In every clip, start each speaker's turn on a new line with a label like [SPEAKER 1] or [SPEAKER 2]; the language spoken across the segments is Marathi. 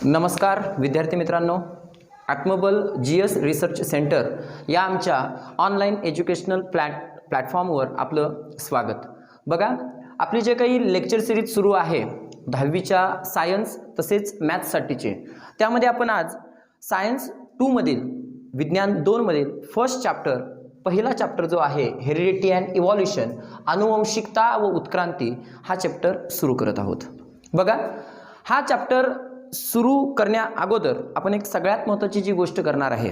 [SPEAKER 1] नमस्कार विद्यार्थी मित्रांनो, आत्मबल GS रिसर्च सेंटर या आमच्या ऑनलाईन एज्युकेशनल प्लॅटफॉर्मवर आपलं स्वागत. बघा, आपली जे काही लेक्चर सिरीज सुरू आहे 10वीच्या सायन्स तसेच मॅथ्ससाठीचे, त्यामध्ये आपण आज सायन्स 2 मधील विज्ञान 2 मधील फर्स्ट चॅप्टर पहिला चॅप्टर जो आहे हेरिडिटी अँड इव्हॉल्युशन, अनुवंशिकता व उत्क्रांती हा चॅप्टर सुरू करत आहोत. बघा, हा चॅप्टर सुरू करण्या अगोदर आपण एक सगळ्यात महत्त्वाची जी गोष्ट करणार आहे,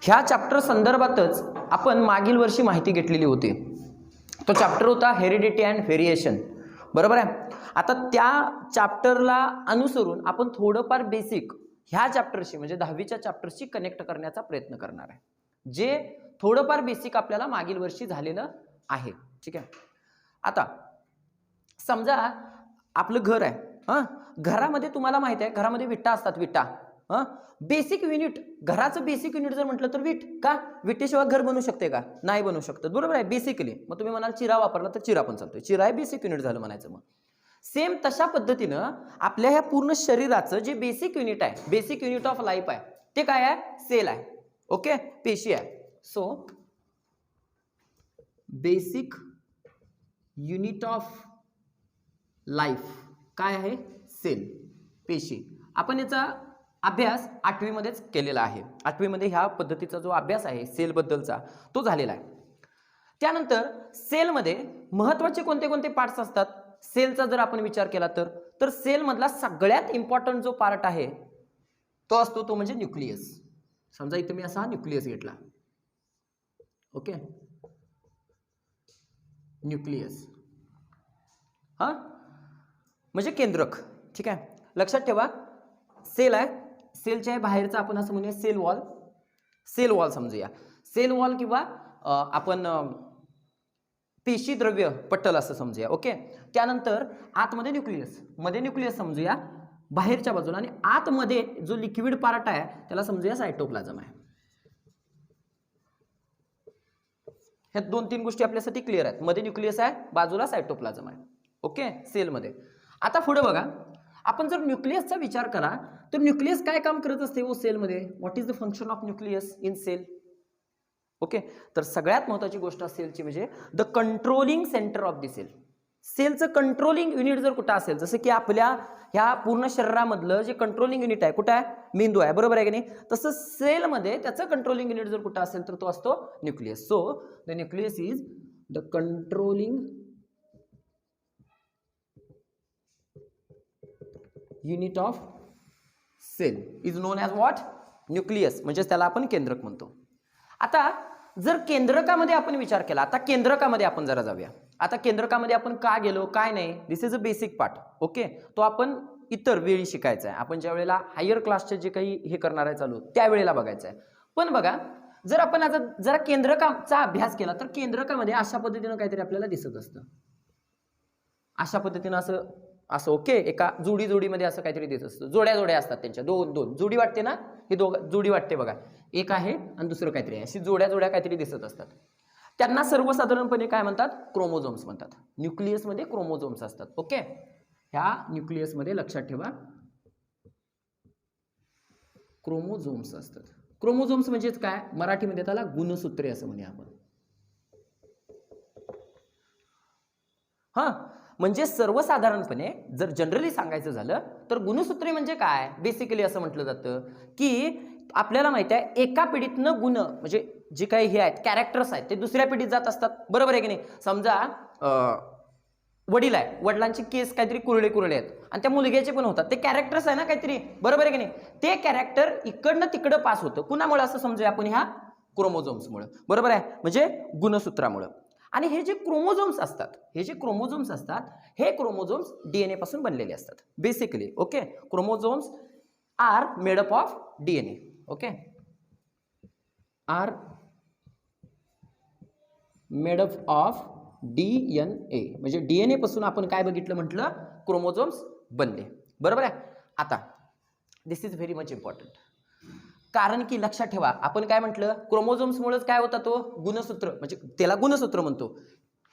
[SPEAKER 1] ह्या चॅप्टर संदर्भातच आपण मागील वर्षी माहिती घेतलेली होती. तो चॅप्टर होता हेरिडिटी अँड व्हेरिएशन, बरोबर आहे. आता त्या चॅप्टरला अनुसरून आपण थोडंफार बेसिक ह्या चॅप्टरशी म्हणजे 10वीच्या चॅप्टरशी कनेक्ट करण्याचा प्रयत्न करणार आहे, जे थोडंफार बेसिक आपल्याला मागील वर्षी झालेलं आहे. ठीक आहे. आता समजा आपलं घर आहे, घरामध्ये तुम्हाला माहिती आहे घरामध्ये विटा असतात. विटा बेसिक युनिट, घराचं बेसिक युनिट जर म्हटलं तर विट. का? विटेशिवाय घर बनू शकते का? नाही बनू शकत, बरोबर आहे. बेसिकली मग तुम्ही म्हणाल चिरा वापरला तर चिरा पण चालतोय, चिरा हे बेसिक युनिट झालं म्हणायचं. मग सेम तशा पद्धतीनं आपल्या ह्या पूर्ण शरीराचं जे बेसिक युनिट आहे, बेसिक युनिट ऑफ लाईफ आहे, ते काय आहे? सेल आहे. ओके, पेशी आहे. So basic unit of life काय आहे? सेल, पेशी. आपण याचा अभ्यास 8वी मध्येच केलेला आहे. 8वी मध्ये ह्या पद्धतीचा जो अभ्यास आहे सेल बद्दलचा तो झालेला आहे. त्यानंतर सेल मध्ये महत्त्वाचे कोणते कोणते पार्ट्स असतात सेलचा जर आपण विचार केला तर सेल मधला सगळ्यात इम्पॉर्टंट जो पार्ट आहे तो असतो तो म्हणजे न्यूक्लियस. समजा इथे मी असा न्यूक्लियस घेतला. ओके, न्यूक्लियस म्हणजे केंद्रक. ठीक आहे, लक्षात ठेवा. सेल आहे, सेलच्या बाहेरचा आपण असं म्हणूया सेल वॉल. सेल वॉल समजूया, सेल वॉल किंवा आपण पेशी द्रव्य पटल असं समजूया. ओके, त्यानंतर आतमध्ये न्यूक्लियस, मध्ये न्यूक्लियस समजूया बाहेरच्या बाजूला, आणि आतमध्ये जो लिक्विड पार्ट आहे त्याला समजूया सायटोप्लाझम आहे. ह्या 2-3 गोष्टी आपल्यासाठी क्लिअर आहेत. मध्ये न्यूक्लियस आहे, बाजूला सायटोप्लाझम आहे. ओके, सेलमध्ये. आता पुढे बघा, आपण जर न्यूक्लियसचा विचार करा तर न्यूक्लियस काय काम करत असते वो सेलमध्ये? What is the function of nucleus in cell? Okay, तर सगळ्यात महत्त्वाची गोष्ट सेलची म्हणजे the controlling centre of the cell. सेलचं कंट्रोलिंग युनिट जर कुठं असेल, जसं की आपल्या ह्या पूर्ण शरीरामधलं जे कंट्रोलिंग युनिट आहे कुठं आहे? मेंदू आहे, बरोबर आहे की नाही? तसं सेलमध्ये त्याचं कंट्रोलिंग युनिट जर कुठं असेल तर तो असतो nucleus. So the nucleus is the controlling unit of cell is known as what? Nucleus. म्हणजे त्याला आपण केंद्रक म्हणतो. आता जर केंद्रकामध्ये आपण विचार केला, आता केंद्रकामध्ये आपण जरा जाऊया. आता केंद्रकामध्ये आपण का गेलो काय नाही, this is a basic part. Okay, तो आपण इतर वेळी शिकायचा आहे. आपण ज्या वेळेला हायर क्लासचे जे काही हे करणार आहे चालू त्यावेळेला बघायचं आहे. पण बघा, जर आपण आता जरा केंद्रकाचा अभ्यास केला तर केंद्रकामध्ये अशा पद्धतीनं काहीतरी आपल्याला दिसत असतं. अशा पद्धतीनं असं ओके, एका जोडीमध्ये असं काहीतरी दिसत असतं. जोड्या असतात त्यांच्या, दोन जोडी वाटते ना, हे जोडी वाटते बघा, एक आहे आणि दुसरं काहीतरी आहे, अशी जोड्या काहीतरी दिसत असतात. त्यांना सर्वसाधारणपणे काय म्हणतात? क्रोमोझोम्स म्हणतात. न्यूक्लियसमध्ये क्रोमोझोम्स असतात. ओके, ह्या न्यूक्लियसमध्ये लक्षात ठेवा क्रोमोझोम्स असतात. क्रोमोझोम्स म्हणजेच काय? मराठीमध्ये त्याला गुणसूत्रे असं म्हणूया आपण. म्हणजे सर्वसाधारणपणे जर जनरली सांगायचं झालं तर गुणसूत्रे म्हणजे काय? बेसिकली असं म्हटलं जातं की आपल्याला माहिती आहे एका पिढीतनं गुण म्हणजे जे काही हे आहेत कॅरेक्टर्स आहेत ते दुसऱ्या पिढीत जात असतात, बरोबर आहे की नाही? समजा वडील आहे, वडिलांचे केस काहीतरी कुरळे आहेत आणि त्या मुलग्याचे पण होतात, ते कॅरेक्टर्स आहे ना काहीतरी, बरोबर आहे की नाही? ते कॅरेक्टर इकडनं तिकडं पास होतं. कुणामुळे असं समजूया आपण? ह्या क्रोमोझोम्समुळे, बरोबर आहे, म्हणजे गुणसूत्रामुळे. आणि हे जे क्रोमोझोम्स असतात हे क्रोमोझोम्स डीएनए पासून बनलेले असतात basically. Okay, chromosomes are made up of DNA. Okay, are made up of DNA म्हणजे डीएनए पासून आपण काय बघितलं म्हटलं? क्रोमोझोम्स बनले, बरोबर आहे. आता दिस इज व्हेरी मच इम्पॉर्टंट, कारण की लक्षात ठेवा आपण काय म्हटलं? क्रोमोझोम्समुळेच काय होता? तो गुणसूत्र, म्हणजे त्याला गुणसूत्र म्हणतो.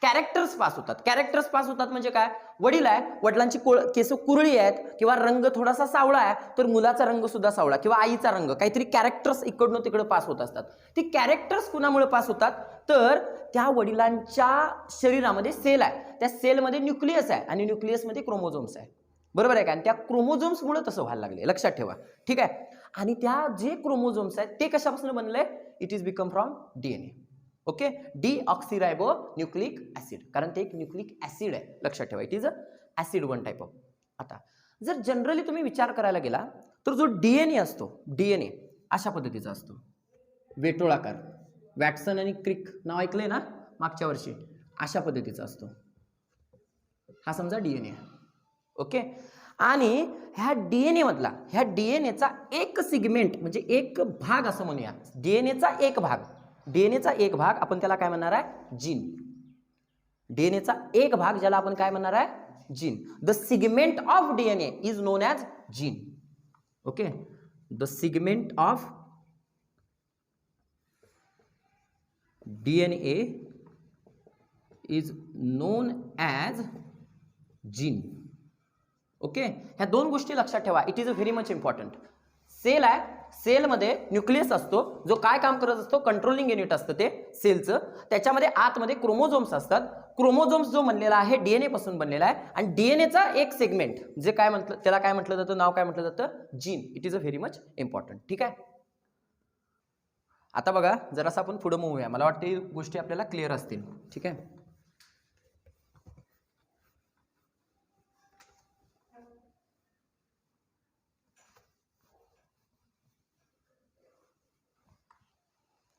[SPEAKER 1] कॅरेक्टर्स पास होतात. कॅरेक्टर्स पास होतात म्हणजे काय, वडील आहे, वडिलांची केस कुरळी आहेत किंवा रंग थोडासा सावळा आहे, तर मुलाचा रंग सुद्धा सावळा किंवा आईचा रंग, काहीतरी कॅरेक्टर्स इकडनं तिकडं पास होत असतात. ती कॅरेक्टर्स कुणामुळे पास होतात, तर त्या वडिलांच्या शरीरामध्ये सेल आहे, त्या सेलमध्ये न्यूक्लियस आहे आणि न्यूक्लियसमध्ये क्रोमोझोम्स आहे. बरोबर आहे का, आणि त्या क्रोमोझोम्समुळे तसं व्हायला लागले, लक्षात ठेवा. ठीक आहे, आणि त्या जे क्रोमोझोम्स आहेत ते कशापासून बनले, it is become from DNA. Okay, deoxyribo nucleic acid, कारण ते एक न्यूक्लिक ऍसिड आहे, लक्षात ठेवा. It is a acid one type of. आता जर जनरली तुम्ही विचार करायला गेला तर जो डीएनए असतो, डीएनए अशा पद्धतीचा असतो, वेटोळाकार. वॅटसन आणि क्रिक नाव ऐकलंय ना मागच्या वर्षी, अशा पद्धतीचा असतो. हा समजा डीएनए. ओके, आणि ह्या डीएनए मधला, ह्या डीएनएचा एक सिगमेंट म्हणजे एक भाग असं म्हणूया, डीएनएचा एक भाग, डीएनएचा एक भाग आपण त्याला काय म्हणणार आहे, जीन. डीएनएचा एक भाग ज्याला आपण काय म्हणणार आहे, gene. The segment of DNA is known as gene. Okay, the segment of DNA is known as gene. Okay, ह्या दोन गोष्टी लक्षात ठेवा. It is a very much important. Cell आहे, सेलमध्ये न्यूक्लियस असतो जो काय काम करत असतो, कंट्रोलिंग युनिट असतं ते सेलचं. त्याच्यामध्ये आतमध्ये क्रोमोझोम्स असतात. क्रोमोझोम्स जो बनलेला आहे डीएनए पासून बनलेला आहे, आणि डीएनएचा एक सेगमेंट जे काय म्हटलं, त्याला काय म्हटलं जातं, नाव काय म्हटलं जातं, gene. It is a very much important. ठीक आहे, आता बघा जरासं आपण पुढे मूव होऊया, मला वाटते गोष्टी आपल्याला क्लिअर असतील. ठीक आहे,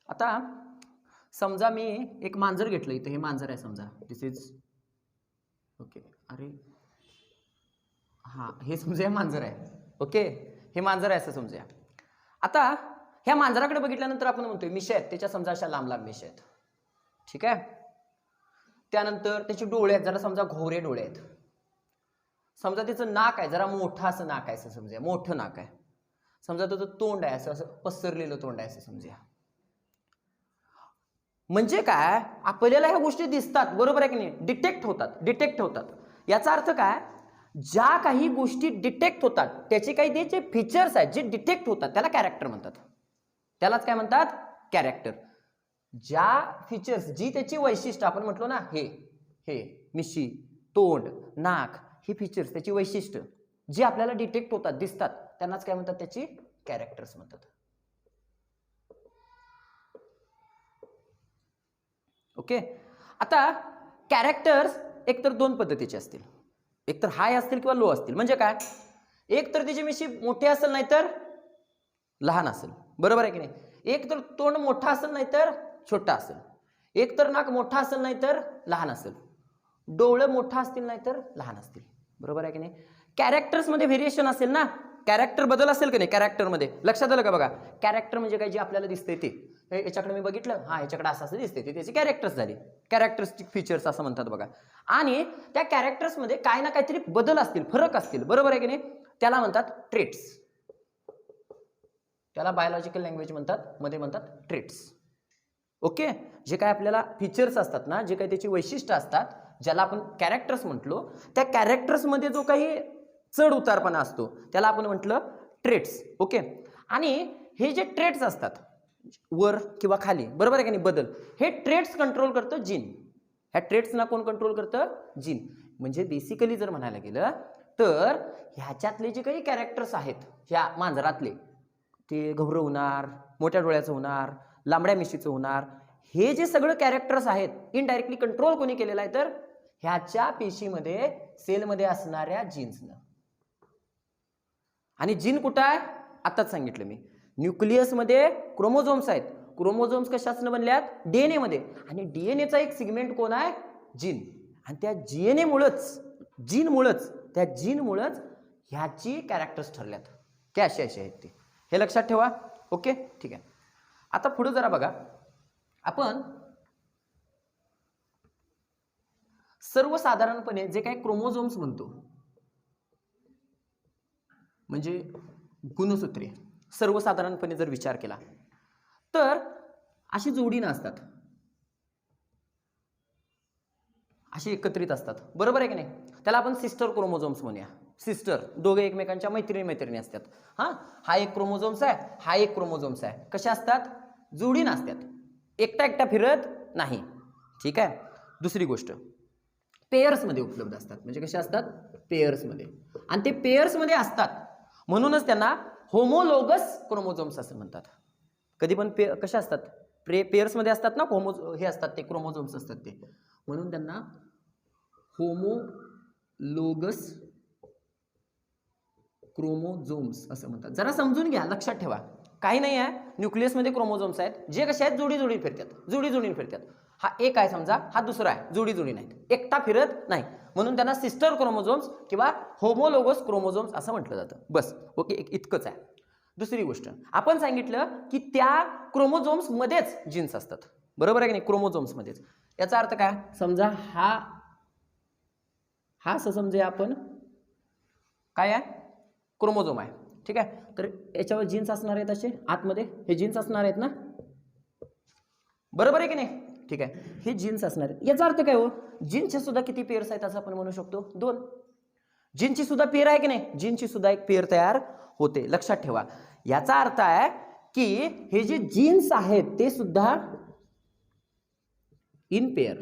[SPEAKER 1] आता समजा मी एक मांजर घेतलं, इथं हे मांजर आहे समजा, दिस इज ओके, अरे हां, हे समजा मांजर आहे. ओके, हे मांजर आहे असं समजूया. आता ह्या मांजराकडे बघितल्यानंतर आपण म्हणतोय मिशी आहेत, त्याच्या समजा अशा लांब लांब मिशी आहेत. ठीक आहे, त्यानंतर त्याचे डोळे आहेत, जरा समजा घोरे डोळे आहेत. समजा त्याचं नाक आहे, जरा मोठं असं नाक आहे असं समजूया, मोठं नाक आहे. समजा त्याचं तोंड आहे, असं असं पसरलेलं तोंड आहे असं समजूया. म्हणजे काय, आपल्याला ह्या गोष्टी दिसतात, बरोबर आहे की नाही, डिटेक्ट होतात, डिटेक्ट होतात. याचा अर्थ काय, ज्या काही गोष्टी डिटेक्ट होतात त्याचे काही त्याचे फीचर्स आहेत जे डिटेक्ट होतात, त्याला कॅरेक्टर म्हणतात. त्यालाच काय म्हणतात, कॅरेक्टर. ज्या फीचर्स, जी त्याची वैशिष्ट्य, आपण म्हटलो ना, हे हे मिशी, तोंड, नाक, ही फीचर्स, त्याची वैशिष्ट्य जी आपल्याला डिटेक्ट होतात, दिसतात, त्यांनाच काय म्हणतात, त्याची कॅरेक्टर्स म्हणतात. ओके, आता कॅरेक्टर्स एकतर दोन पद्धतीचे असतील, एकतर हाय असतील किंवा लो असतील. म्हणजे काय, एक तर त्याची मिशी मोठी असेल नाही तर लहान असेल, बरोबर आहे की नाही. एक तर तोंड मोठा असेल नाही तर छोटा असेल, एक तर नाक मोठा असेल नाही तर लहान असेल, डोळे मोठा असतील नाही तर लहान असतील, बरोबर आहे की नाही. कॅरेक्टर्स मध्ये व्हेरिएशन असेल ना, कॅरेक्टर बदल असेल की नाही कॅरेक्टरमध्ये, लक्षात आलं का बघा. कॅरेक्टर म्हणजे काय, जे आपल्याला दिसते ते, याच्याकडे मी बघितलं, हा याच्याकडे असं असं दिसते, ते त्याची कॅरेक्टर्स झाली, कॅरेक्टरिस्टिक फीचर्स असं म्हणतात बघा. आणि त्या कॅरेक्टर्समध्ये काय ना काहीतरी बदल असतील, फरक असतील, बरोबर आहे की नाही, त्याला म्हणतात ट्रेट्स. त्याला बायोलॉजिकल लँग्वेज म्हणतात, मध्ये म्हणतात ट्रेट्स. ओके, जे काय आपल्याला फीचर्स असतात ना, जे काही त्याची वैशिष्ट्य असतात, ज्याला आपण कॅरेक्टर्स म्हटलो, त्या कॅरेक्टर्समध्ये जो काही चढ उतारपणा असतो त्याला आपण म्हटलं ट्रेट्स. ओके, आणि हे जे ट्रेट्स असतात वर किंवा खाली, बरोबर आहे की नाही, बदल, हे ट्रेट्स कंट्रोल करतं जीन. ह्या ट्रेट्सना कोण कंट्रोल करतं, जीन. म्हणजे बेसिकली जर म्हणायला गेलं तर ह्याच्यातले जे काही कॅरेक्टर्स आहेत ह्या मांजरातले, ते घवरं होणार, मोठ्या डोळ्याचं होणार, लांबड्या मिशीचं होणार, हे जे सगळं कॅरेक्टर्स आहेत इनडायरेक्टली कंट्रोल कोणी केलेलं आहे, तर ह्याच्या पेशीमध्ये, सेलमध्ये असणाऱ्या जीन्सनं. आणि जीन कुठं आहे, आताच सांगितलं मी, न्यूक्लियसमध्ये क्रोमोझोम्स आहेत. क्रोमोझोम्स कशासनं बनल्यात, डीएनए मध्ये, आणि डीएनएचा एक सिगमेंट कोण आहे, जीन. आणि त्या जीएनए मुळेच, जीनमुळेच, त्या जीनमुळेच ह्याची कॅरेक्टर्स ठरल्यात, की असे असे आहेत ते, हे लक्षात ठेवा. ओके, ठीक आहे. आता पुढे जरा बघा, आपण सर्वसाधारणपणे जे काही क्रोमोझोम्स म्हणतो, म्हणजे गुणसूत्रे, सर्वसाधारणपणे जर विचार केला तर अशी जोडी नसतात. असे एकत्रित असतात, बरोबर आहे की नाही? त्याला आपण सिस्टर क्रोमोझोम्स म्हणूया. सिस्टर, दोघे एकमेकांच्या मैत्रिणी असतात. हां, हा एक क्रोमोझोम्स आहे, हा एक क्रोमोझोम्स आहे. कशा असतात? जोडीनं असतात, एकटा फिरत नाही. ठीक आहे. दुसरी गोष्ट, पेयर्समध्ये उपलब्ध असतात. म्हणजे कशा असतात? पेयर्समध्ये. आणि ते पेयर्समध्ये असतात म्हणूनच त्यांना होमोलोगस क्रोमोझोम्स असं म्हणतात. कधी पण कशा असतात? पेयर्समध्ये असतात ना, हे असतात ते क्रोमोझोम्स असतात ते, म्हणून त्यांना होमोलोगस क्रोमोझोम्स असं म्हणतात. जरा समजून घ्या, लक्षात ठेवा. काही नाही आहे, न्यूक्लियसमध्ये क्रोमोझोम्स आहेत जे कसे आहेत? जोडी फिरतात. हा एक आहे समजा, हा दुसरा आहे, जोडी नाहीत, एकटा फिरत नाही, म्हणून त्यांना सिस्टर क्रोमोझोम्स किंवा होमोलोगस क्रोमोझोम्स असं म्हटलं जातं. बस, ओके, इतकंच आहे. दुसरी गोष्ट, आपण सांगितलं की त्या क्रोमोझोम्स मध्येच जीन्स असतात, बरोबर आहे की नाही? क्रोमोझोम्स मध्येच. याचा अर्थ काय? समजा हा असं समजूया आपण, काय आहे? क्रोमोझोम आहे. ठीक आहे. तर याच्यावर जीन्स असणार आहेत, असे आतमध्ये हे जीन्स असणार आहेत ना, बरोबर आहे की नाही? ठीक आहे, हे जीन्स असणार आहेत. याचा अर्थ काय हो? जीन्सचे सुद्धा किती पेअर्स आहेत असं आपण म्हणू शकतो? 2. जीनची सुद्धा पेअर आहे की नाही? जीनची सुद्धा एक पेअर तयार होते, लक्षात ठेवा. याचा अर्थ आहे की हे जे जीन्स आहेत ते सुद्धा इन पेअर.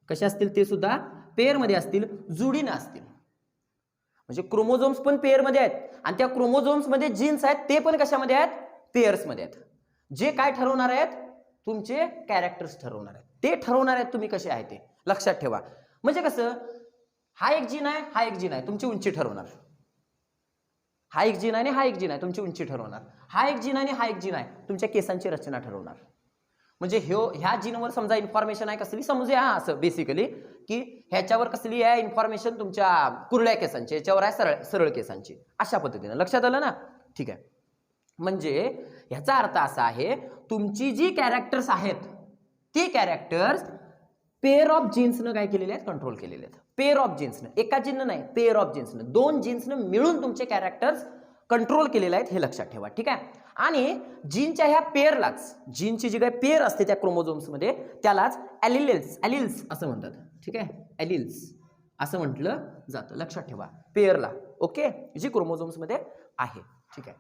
[SPEAKER 1] कशा असतील? ते सुद्धा पेअरमध्ये असतील, जोडीनं असतील. म्हणजे क्रोमोझोम्स पण पेअरमध्ये आहेत आणि त्या क्रोमोझोम्समध्ये जीन्स आहेत ते पण कशामध्ये आहेत? पेअर्समध्ये आहेत. जे काय ठरवणार आहेत? तुमचे कॅरेक्टर्स ठरवणार आहेत. ते ठरवणार आहेत तुम्ही कसे आहे ते, लक्षात ठेवा. म्हणजे कसं? हा एक जीन आहे, हा एक जीन आहे, तुमची उंची ठरवणार. हा एक जीन आहे आणि हा एक जीन आहे, तुमची उंची ठरवणार. हा एक जीन आहे आणि हा एक जीन आहे, तुमच्या केसांची रचना ठरवणार. म्हणजे ह्या जीनवर समजा इन्फॉर्मेशन आहे कसली, समजूया असं बेसिकली की ह्याच्यावर कसली आहे इन्फॉर्मेशन? तुमच्या कुरळ्या केसांची, याच्यावर आहे सरळ केसांची. अशा पद्धतीने लक्षात आलं ना? ठीक आहे. म्हणजे ह्याचा अर्थ असा आहे, तुमची जी कॅरेक्टर्स आहेत ती कॅरेक्टर्स पेअर ऑफ जीन्सनं काय केलेले आहेत? कंट्रोल केलेले आहेत. पेअर ऑफ जीन्सनं, एका जीननं नाही, पेअर ऑफ जीन्सनं, 2 जीन्सनं मिळून तुमचे कॅरेक्टर्स कंट्रोल केलेले आहेत, हे लक्षात ठेवा. ठीक आहे. आणि जीनच्या ह्या पेअरलाच, जीनची जी काही पेअर असते त्या क्रोमोझोम्समध्ये त्यालाच ॲलिल्स असं म्हणतात. ठीक आहे, ॲलिल्स असं म्हटलं जातं, लक्षात ठेवा. पेअरला, ओके, जी क्रोमोझोम्समध्ये आहे. ठीक आहे.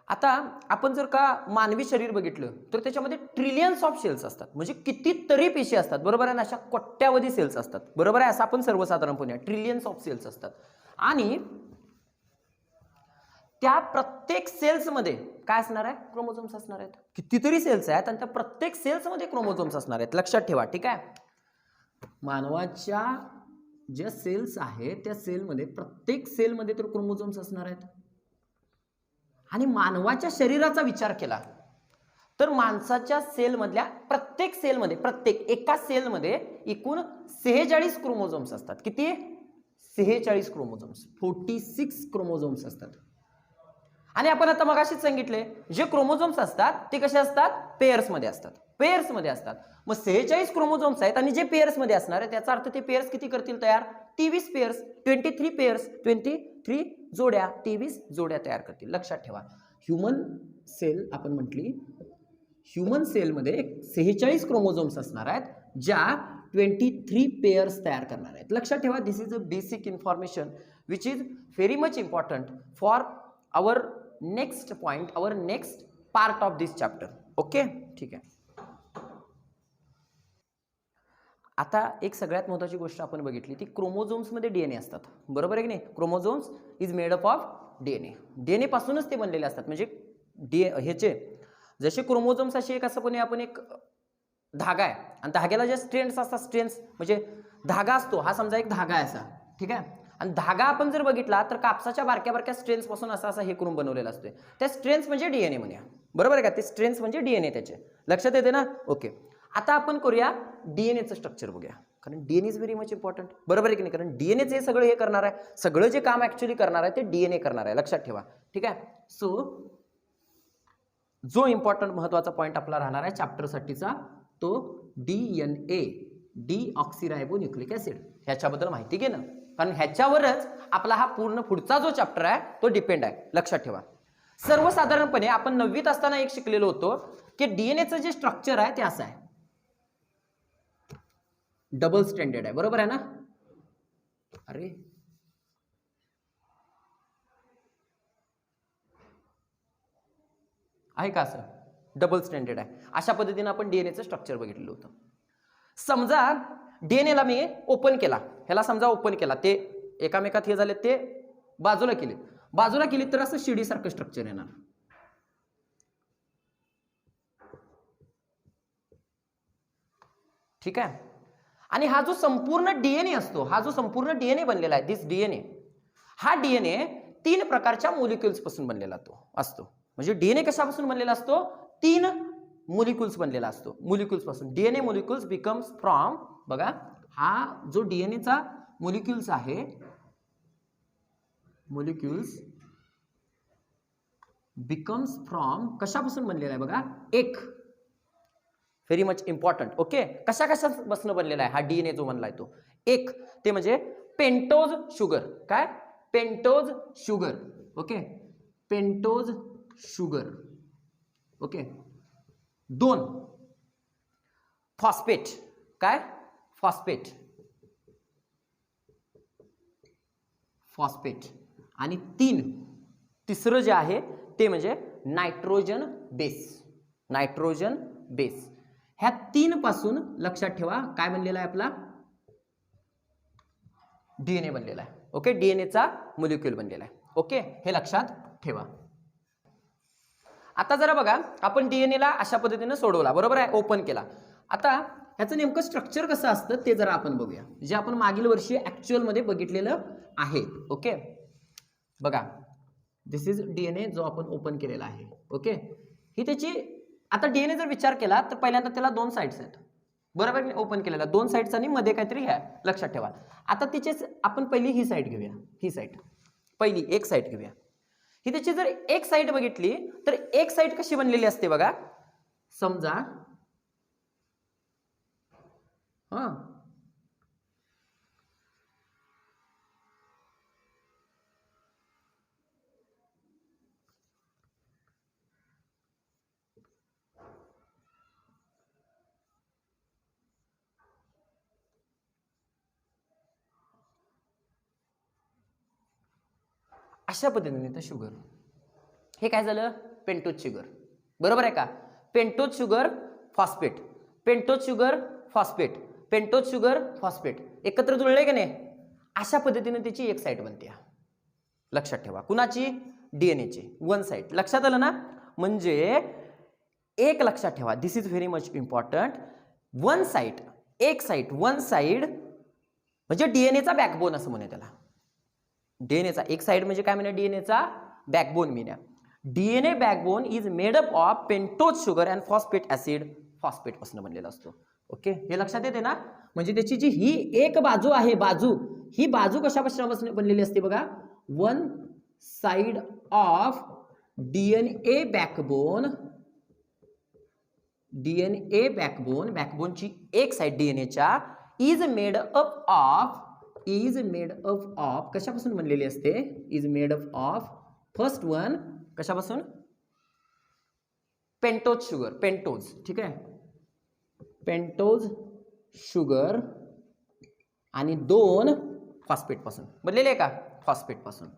[SPEAKER 1] आता आपण जर का मानवी शरीर बघितलं तर त्याच्यामध्ये ट्रिलियन्स ऑफ सेल्स असतात, म्हणजे कितीतरी पेशी असतात, बरोबर आहे ना? अशा कोट्यावधी सेल्स असतात, बरोबर आहे? असं आपण सर्वसाधारणपणे ट्रिलियन्स ऑफ सेल्स असतात. आणि त्या प्रत्येक सेल्समध्ये काय असणार आहे? क्रोमोझोम्स असणार आहेत. कितीतरी सेल्स आहेत आणि त्या प्रत्येक सेल्समध्ये क्रोमोझोम्स असणार आहेत, लक्षात ठेवा. ठीक आहे. मानवाच्या ज्या सेल्स आहेत त्या सेलमध्ये, प्रत्येक सेलमध्ये तर क्रोमोझोम्स असणार आहेत. आणि मानवाच्या शरीराचा विचार केला तर माणसाच्या सेलमधल्या प्रत्येक सेलमध्ये, एका सेलमध्ये एकूण 46 क्रोमोझोम्स असतात. किती? 46 क्रोमोझोम्स, 46 क्रोमोझोम्स असतात. आणि आपण आता मगाशीच सांगितले, जे क्रोमोझोम्स असतात ते कसे असतात? पेयर्समध्ये असतात. मग 46 क्रोमोझोम्स आहेत आणि जे पेयर्समध्ये असणार आहे त्याचा अर्थ ते पेयर्स किती करतील तयार? 23 पेयर्स, 23 पेयर्स, 23 जोड्या, 23 जोड्या तयार करतील, लक्षात ठेवा. ह्यूमन सेल आपण म्हटली, ह्यूमन सेलमध्ये 46 क्रोमोझोम्स असणार आहेत ज्या 23 पेयर्स तयार करणार आहेत, लक्षात ठेवा. This is a basic information which is very much important for our next point, our next part of this chapter. Okay, ठीक आहे. आता एक सगळ्यात महत्त्वाची गोष्ट आपण बघितली ती क्रोमोझोम्समध्ये DNA असतात, बरोबर आहे की नाही? Chromosomes is made up of DNA पासूनच ते बनलेले असतात. म्हणजे ह्याचे जसे क्रोमोझोम्स असे एक असं पण आपण एक धागा आहे आणि धाग्याला जे स्ट्रेन्स असतात, स्ट्रेन्स म्हणजे धागा असतो, हा समजा एक धागा आहे असा, ठीक आहे. आणि धागा आपण जर बघितला तर कापसाच्या बारक्या स्ट्रेन्स पासून असा हे करून बनवलेला असतो. त्या स्ट्रेन्स म्हणजे DNA म्हणूया, बरोबर आहे का? ते स्ट्रेन्स म्हणजे DNA, त्याचे लक्षात येते ना? ओके. आता आपण करूया DNAचं स्ट्रक्चर बघूया, कारण DNA is very much important, बरोबर आहे की नाही? कारण DNAच हे सगळं हे करणार आहे, सगळं जे काम ऍक्च्युअली करणार आहे ते DNA करणार आहे, लक्षात ठेवा. ठीक आहे. सो जो इम्पॉर्टंट महत्वाचा पॉईंट आपला राहणार आहे चॅप्टरसाठीचा तो DNA, डीऑक्सिरायबोन्यूक्लिक ऍसिड, ह्याच्याबद्दल माहिती घेणं, कारण ह्याच्यावरच आपला हा पूर्ण पुढचा जो चॅप्टर आहे तो डिपेंड आहे, लक्षात ठेवा. सर्वसाधारणपणे आपण 9वीत असताना एक शिकलेलो होतो की DNAचं जे स्ट्रक्चर आहे ते असं आहे. डबल स्ट्रँडेड आहे, बरोबर आहे ना? अरे आहे का असं? डबल स्ट्रँडेड आहे. अशा पद्धतीने आपण डीएनएचं स्ट्रक्चर बघितलेलं होतं. समजा डीएनएला मी ओपन केला, ह्याला समजा ओपन केला, ते एकामेकात हे झाले, ते बाजूला केली तर असं शिडी सारखं स्ट्रक्चर येणार. ठीक आहे. आणि हा जो संपूर्ण डीएनए असतो, हा जो संपूर्ण डीएनए बनलेला आहे, दिस डीएनए, हा डीएनए 3 प्रकारच्या मोलिक्युल्स पासून बनलेला असतो. म्हणजे डीएनए कशापासून बनलेला असतो? 3 मोलिक्युल्स बनलेला असतो. मोलिक्युल्स पासून डीएनए मोलिक्युल्स बिकम्स फ्रॉम, बघा हा जो डीएनएचा मोलिक्युल्स आहे, मोलिक्युल्स बिकम्स फ्रॉम कशापासून बनलेला आहे? बघा एक व्हेरी मच इम्पॉर्टंट. ओके, कशापासून बनलेला आहे हा डीएनए जो बनलाय तो? एक ते म्हणजे पेंटोज शुगर. काय? Pentose sugar. Okay, pentose sugar. Okay. 2 phosphate. काय? फॉस्फेट. फॉस्फेट. आणि 3 तिसरं जे आहे ते म्हणजे नायट्रोजन बेस. Nitrogen base. ह्या 3 पासून लक्षात ठेवा काय बनलेला आहे आपला डीएनए बनलेला आहे. ओके, डीएनएचा मोलिक्युल बनलेला आहे. ओके, हे लक्षात ठेवा. आता जरा बघा, आपण डीएनएला अशा पद्धतीने सोडवला, बरोबर आहे, ओपन केला. आता ह्याचं नेमकं स्ट्रक्चर कसं असतं ते जरा आपण बघूया, जे आपण मागील वर्षी ऍक्च्युअल मध्ये बघितलेलं आहे. ओके, बघा दिस इज डीएनए जो आपण ओपन केलेला आहे. ओके, ही त्याची, आता डीएनए जर विचार केला तर पहिल्यांदा त्याला 2 साइड्स आहेत, बरोबर. मी ओपन केलेला 2 साइड्स आणि मध्ये काहीतरी आहे, लक्षात ठेवा. आता तिचे आपण पहिली ही साइड घेऊया, ही साइड पहिली एक साइड घेऊया. ही त्याची जर एक साइड बघितली तर एक साइड कशी बनलेली असते बघा. समजा अशा पद्धतीने तर शुगर, हे काय झालं? पेंटोज शुगर, बरोबर आहे का? Pentose sugar phosphate, pentose sugar phosphate, pentose sugar phosphate एकत्र जुळले का नाही? अशा पद्धतीने त्याची एक साइड बनते. लक्षात ठेवा, कुणाची? डीएनएची 1 साइड. लक्षात आलं ना? म्हणजे एक लक्षात ठेवा, this is very much important. 1 side, एक साइड, 1 साइड म्हणजे डीएनएचा बॅकबोन असं म्हणे त्याला. डीएनएचा एक साइड म्हणजे काय म्हणे? डीएनएचा बॅकबोन मिळण्या. DNA backbone is made up of pentose sugar and phosphate acid. Phosphate पासून बनलेला असतो. ओके, हे लक्षात येते ना? म्हणजे त्याची जी ही एक बाजू आहे, बाजू, ही बाजू कशापासून बनलेली असते बघा? 1 side of DNA backbone. DNA backbone, बॅकबोनची एक साइड डीएनएच्या is made up of, is made up of कशापासून बनलेली असते? Is made up of first one कशापासून? Pentose sugar, pentose. ठीक आहे, पेंटोज शुगर आणि 2 फॉस्फेट पासून बनलेले आहे का? फॉस्फेट पासून.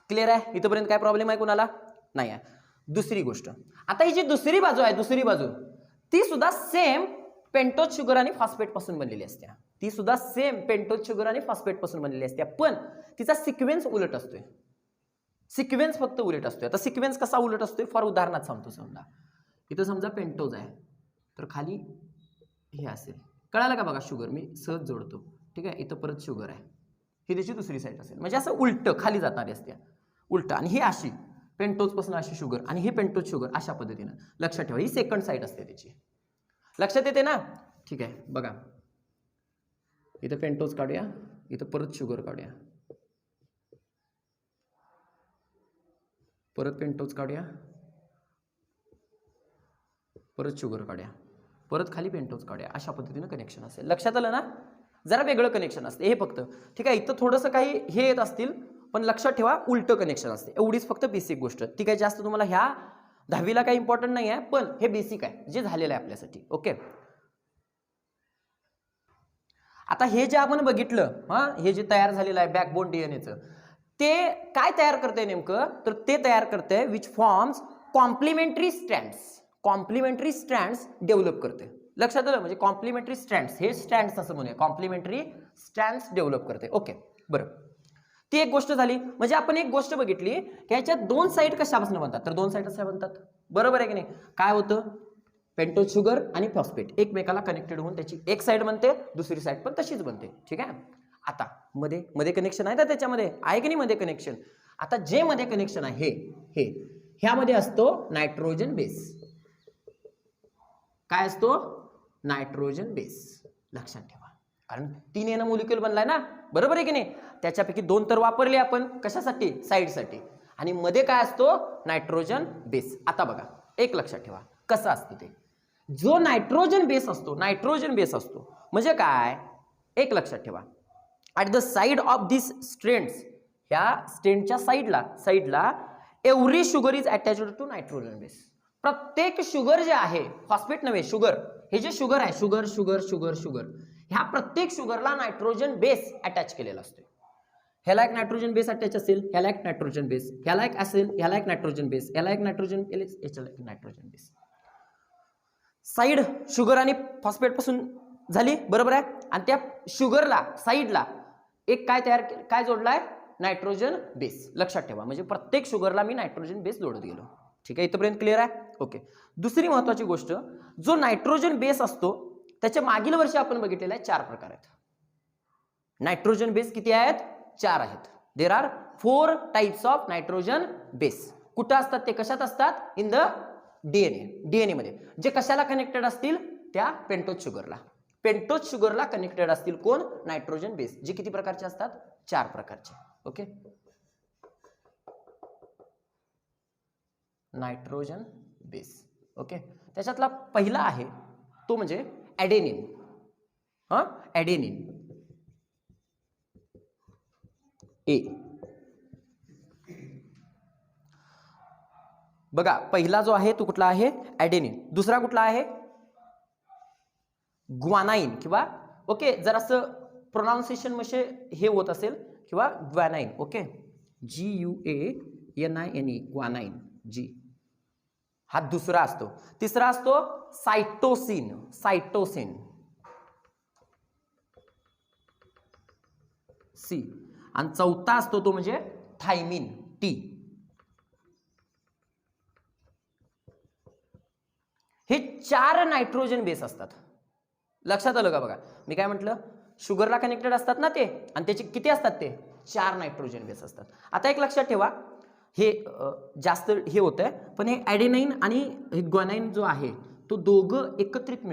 [SPEAKER 1] क्लिअर आहे? इथपर्यंत काय प्रॉब्लेम आहे कुणाला? नाही आहे. दुसरी गोष्ट, आता ही जी दुसरी बाजू आहे, दुसरी बाजू ती सुद्धा सेम पेंटोज शुगर आणि फॉस्फेट पासून बनलेली असते. ती सुद्धा सेम पेंटोज शुगर आणि फॉस्फेट पासून बनलेली असते, पण तिचा सिक्वेन्स उलट असतोय. सिक्वेन्स फक्त उलट असतोय. आता सिक्वेन्स कसा उलट असतोय? फॉर उदाहरणात सांगतो. समजा इथं समजा पेंटोज आहे, तर खाली हे असेल, कळालं का? बघा शुगर मी सहज जोडतो. ठीक आहे, इथं परत शुगर आहे, ही त्याची दुसरी साईड असेल, म्हणजे असं उलट खाली जाणारी असते, उलट. आणि ही अशी पेंटोज पासून अशी शुगर आणि ही पेंटोज शुगर अशा पद्धतीनं. लक्षात ठेवा, ही सेकंड साईड असते त्याची. लक्षात येते ना? ठीक आहे, बघा इथं पेंटोज काढूया, इथं परत शुगर काढूया, परत पेंटोज काढूया, परत शुगर काढूया, परत खाली पेंटोज काढूया. अशा पद्धतीनं कनेक्शन असेल. लक्षात आलं ना? जरा वेगळं कनेक्शन असते हे फक्त. ठीक आहे, इथं थोडंसं काही हे येत असतील, पण लक्षात ठेवा उलटं कनेक्शन असते. एवढीच फक्त बेसिक गोष्ट. ठीक आहे, जास्त तुम्हाला ह्या 10वीला काही इम्पॉर्टंट नाही आहे, पण हे बेसिक आहे जे झालेलं आहे आपल्यासाठी. ओके, आता हे जे आपण बघितलं हे जे तयार झालेलं आहे बॅकबोन डीएनएचं, ते काय तयार करते नेमकं, तर ते तयार करते which forms complementary strands. Complementary strands develop करते. लक्षात आलं, म्हणजे कॉम्प्लिमेंटरी स्ट्रँड्स, हे स्ट्रँड्स असं म्हणूया, कॉम्प्लिमेंटरी स्ट्रँड्स डेव्हलप करते. ओके, बरं, ती एक गोष्ट झाली. म्हणजे आपण एक गोष्ट बघितली की ह्याच्यात दोन साईड कशापासून बनतात, तर दोन साईड अशा बनतात. बरोबर आहे की नाही? काय होतं, पेंटोज शुगर आणि फॉस्फेट एकमेकाला कनेक्टेड होऊन त्याची एक साईड बनते, दुसरी साईड पण तशीच बनते. ठीक आहे. आता मध्ये मध्ये कनेक्शन आहे ना, त्याच्यामध्ये आहे की नाही मध्ये कनेक्शन. आता जे मध्ये कनेक्शन आहे हे ह्यामध्ये असतो नायट्रोजन बेस. काय असतो? Nitrogen base. लक्षात ठेवा, कारण 3 मोलिक्युल बनलाय ना, बरोबर आहे की नाही? त्याच्यापैकी 2 तर वापरले आपण कशासाठी, साईडसाठी, आणि मध्ये काय असतो, नायट्रोजन बेस. आता बघा, एक लक्षात ठेवा कसं असतं ते. जो नायट्रोजन बेस असतो, नायट्रोजन बेस असतो म्हणजे काय, एक लक्षात ठेवा, at the side of this strands, ह्या स्ट्रेंडच्या साईडला every sugar is attached to nitrogen base. प्रत्येक शुगर जे आहे, फॉस्फेट नव्हे, शुगर, हे जे शुगर आहे, शुगर शुगर शुगर शुगर, ह्या प्रत्येक शुगरला नायट्रोजन बेस अटॅच केलेला असतो. ह्याला एक नायट्रोजन बेस अटॅच असेल, ह्याला एक नायट्रोजन बेस, ह्याला एक असेल, ह्याला एक नायट्रोजन बेस, ह्याला एक नायट्रोजन, ह्याला एक नायट्रोजन बेस. साईड शुगर आणि फॉस्फेट पासून झाली, बरोबर आहे. आणि त्या शुगरला साईडला एक काय जोडलाय, नायट्रोजन बेस. लक्षात ठेवा, म्हणजे प्रत्येक शुगरला मी नायट्रोजन बेस जोडत गेलो. ठीक आहे, इथपर्यंत क्लिअर आहे. ओके, दुसरी महत्वाची गोष्ट, जो नायट्रोजन बेस असतो त्याच्या मागील वर्षी आपण बघितलेला आहे 4 प्रकार आहेत. नायट्रोजन बेस किती आहेत? 4 आहेत. There are 4 types of nitrogen base. कुठं असतात ते, कशात असतात? इन द डीएनए मध्ये. जे कशाला कनेक्टेड असतील, त्या पेंटोज शुगरला. पेंटोज शुगरला कनेक्टेड असतील कोण? Nitrogen base. जे किती प्रकारचे असतात? 4 प्रकारचे. Okay, nitrogen base. ओके, त्याच्यातला पहिला आहे तो म्हणजे ॲडेनिन. ॲडेनिन ए. बघा, पहिला जो आहे तो कुठला आहे? ॲडेनिन. दुसरा कुठला आहे? ग्वानाइन किंवा ओके, जरासं प्रोनाउन्सिएशन म्हणजे हे होत असेल, किंवा guanine. Okay, GUANINE, guanine. G, हा दुसरा असतो. तिसरा असतो सायटोसिन. Cytosine C. आणि चौथा असतो तो म्हणजे थायमिन टी. हे 4 नायट्रोजन बेस असतात. लक्षात आलं का? बघा, मी काय म्हटलं, शुगरला कनेक्टेड असतात ना ते, आणि त्याचे किती असतात ते? 4 नायट्रोजन बेस असतात. आता एक लक्षात ठेवा, हे जास्त हे होत आहे, पण हे ॲडेनाइन आणि ग्वानाइन जो आहे तो दोघं एकत्रित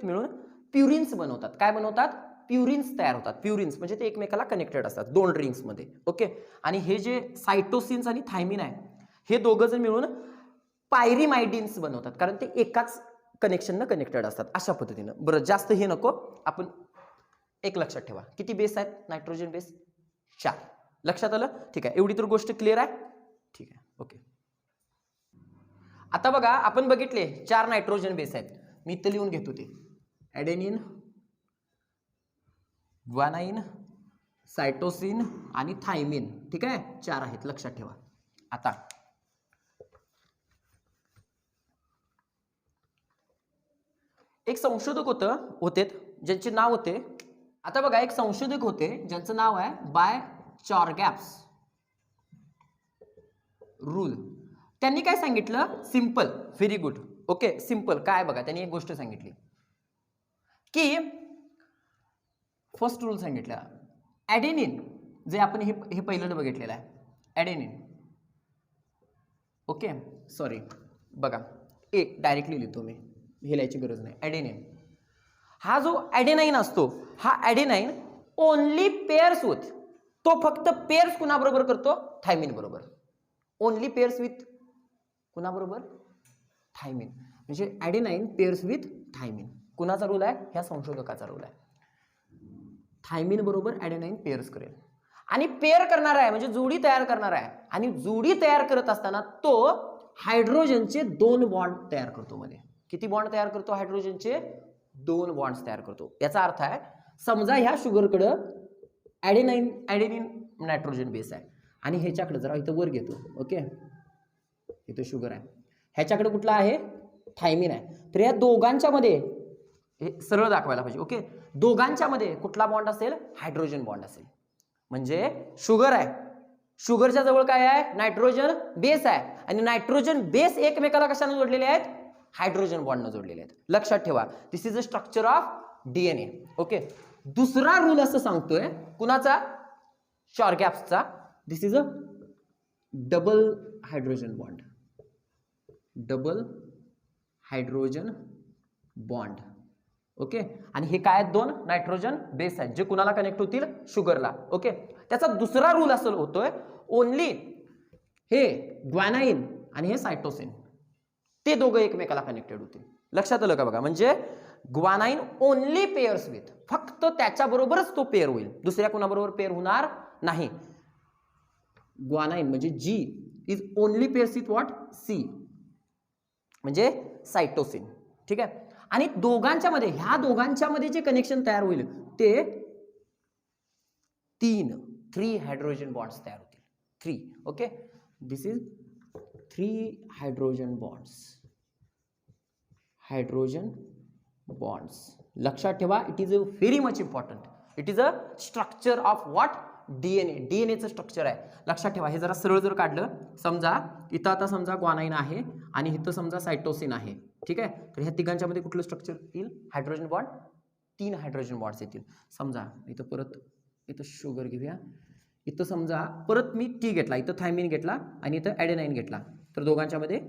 [SPEAKER 1] मिळून प्युरिन्स बनवतात. काय बनवतात? प्युरिन्स तयार होतात. प्युरिन्स म्हणजे ते एकमेकाला कनेक्टेड असतात 2 रिंग्स मध्ये. ओके, आणि हे जे सायटोसिन्स आणि थायमिन आहे, हे दोघं जण मिळून पायरिमायडिन्स बनवतात, कारण ते एकाच कनेक्शननं कनेक्टेड असतात. अशा पद्धतीनं. बरं, जास्त हे नको, आपण एक लक्षात ठेवा, किती बेस आहेत नायट्रोजन बेस? 4. लक्षात आलं? ठीक आहे, एवढी तर गोष्ट क्लिअर आहे. ठीक आहे, ओके. आता बघा, आपण बघितले 4 नायट्रोजन बेस आहेत. मी इथं लिहून घेतो ते, ॲडेनिन, ग्वानाइन, सायटोसिन आणि थायमिन. ठीक आहे, 4 आहेत, लक्षात ठेवा. आता एक संशोधक होते ज्यांचे नाव होते, आता बघा, एक संशोधक होते ज्यांचं नाव आहे बाय चॉरगॅप्स रूल. त्यांनी काय सांगितलं? Simple, very good. Okay, simple काय? बघा, त्यांनी एक गोष्ट सांगितली की फर्स्ट रूल सांगितला, ॲडेनिन जे आपण हे पहिलं बघितलेलं आहे, ॲडेनिन. ओके, सॉरी, बघा, एक डायरेक्टली लिहितो मी, हे लिहायची गरज नाही. ॲडेनिन, हा जो ॲडेनाइन असतो, हा ॲडेनाइन ओनली पेअर्स विथ, तो फक्त पेअर्स कुणाबरोबर करतो? थायमिन बरोबर. ओनली पेअर्स विथ कुणाबरोबर? थायमिन. म्हणजे ॲडेनाइन पेअर्स विथ थायमिन. कुणाचा रूल आहे? ह्या संशोधकाचा रूल आहे. थायमिन बरोबर ॲडेनाइन पेअर्स करेल, आणि पेअर करणार आहे म्हणजे जोडी तयार करणार आहे, आणि जोडी तयार करत असताना तो हायड्रोजनचे 2 बॉन्ड तयार करतो मध्ये. किती बॉन्ड तयार करतो हायड्रोजनचे? 2 बॉन्ड्स तयार करतो. याचा अर्थ आहे समजा ह्या शुगरकडं ॲडेनिन नायट्रोजन बेस आहे आणि ह्याच्याकडे जरा इथं वर घेतो. ओके, इथं शुगर आहे, ह्याच्याकडे कुठला आहे? थायमिन आहे. तर या दोघांच्या मध्ये हे सरळ दाखवायला पाहिजे. ओके, दोघांच्या मध्ये कुठला बॉन्ड असेल? हायड्रोजन बॉन्ड असेल. म्हणजे शुगर आहे, शुगरच्या जवळ काय आहे? नायट्रोजन बेस आहे आणि नायट्रोजन बेस एकमेकाला कशाने जोडलेले आहेत? हायड्रोजन बॉन्डने जोडलेले आहेत. लक्षात ठेवा, this is a structure of DNA. Okay, दुसरा रूल असं सांगतोय कुणाचा? शॉरगॅप्सचा. This is a double hydrogen bond. Double hydrogen bond. Okay, आणि हे काय आहेत? 2 नायट्रोजन बेस आहेत जे कुणाला कनेक्ट होतील? शुगरला. ओके, त्याचा दुसरा रूल असं होतोय ओनली हे ग्वानाइन आणि हे सायटोसिन ते दोघं एकमेकाला कनेक्टेड होतील. लक्षात आलं का बघा? म्हणजे ग्वानाइन ओनली पेअर्स विथ, फक्त त्याच्याबरोबरच तो पेअर होईल, दुसऱ्या कुणाबरोबर पेअर होणार नाही. ग्वानाइन म्हणजे G is only pairs with what? C म्हणजे सायटोसिन. ठीक आहे, आणि दोघांच्या मध्ये, ह्या दोघांच्या मध्ये जे कनेक्शन तयार होईल ते 3 हायड्रोजन बॉन्ड्स तयार होतील. 3. Okay, this is 3 hydrogen bonds. Hydrogen bonds. लक्षात ठेवा, it is a very much important. It is a structure of what? DNA. डीएनएचं स्ट्रक्चर आहे. लक्षात ठेवा, हे जरा सरळ जर काढलं, समजा इथं आता समजा ग्वानाइन आहे आणि इथं समजा सायटोसिन आहे. ठीक आहे, तर ह्या तिघांच्या मध्ये कुठलं स्ट्रक्चर येईल? Hydrogen bond. 3 हायड्रोजन बॉन्ड्स येतील. समजा इथं परत इथं शुगर घेऊया, इथं समजा परत मी टी घेतला, इथं थायमिन घेतला आणि इथं ॲडेनाइन घेतला, तर दोघांच्या मध्ये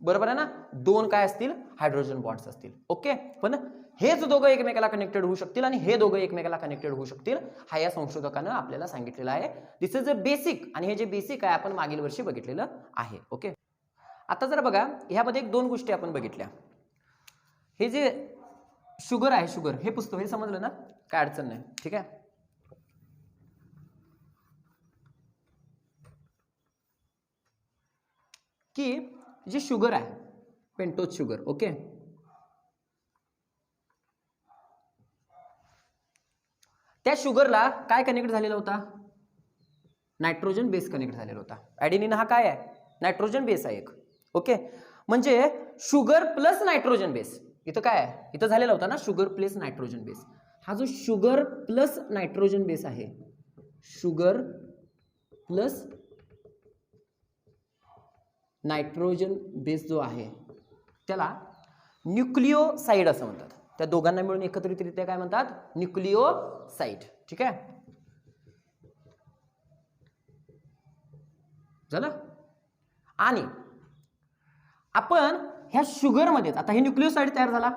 [SPEAKER 1] बरोबर आहे ना? 2 काय असतील? हायड्रोजन बॉन्ड्स असतील. ओके, पण हेच दोघं एकमेकाला कनेक्टेड होऊ शकतील आणि हे दोघं एकमेकाला कनेक्टेड होऊ शकतील, हा या संशोधकानं आपल्याला सांगितलेला आहे. दिस इज अ बेसिक, आणि हे जे बेसिक आहे आपण मागील वर्षी बघितलेलं आहे. ओके, आता जर बघा ह्यामध्ये 2 गोष्टी आपण बघितल्या. हे जे शुगर आहे, शुगर हे पुस्तक, हे समजलं ना? काय अडचण नाही. ठीक आहे, की जी शुगर आहे, पेंटोज शुगर. ओके, त्या शुगरला काय कनेक्ट झालेला होता? नायट्रोजन बेस कनेक्ट झालेला होता. ॲडेनिन हा काय आहे? नायट्रोजन बेस आहे एक. ओके, म्हणजे शुगर प्लस नायट्रोजन बेस इथं काय आहे? इथं झालेला होता ना शुगर प्लस नायट्रोजन बेस. हा जो शुगर प्लस नायट्रोजन बेस आहे, शुगर प्लस नायट्रोजन बेस जो आहे त्याला न्यूक्लिओसाइड असं म्हणतात. त्या दोघांना मिळून एकत्रितरित्या काय म्हणतात? न्यूक्लिओसाइड. ठीक आहे, झालं. आणि आपण ह्या शुगर मध्येच आता हे न्यूक्लिओसाइड तयार झाला,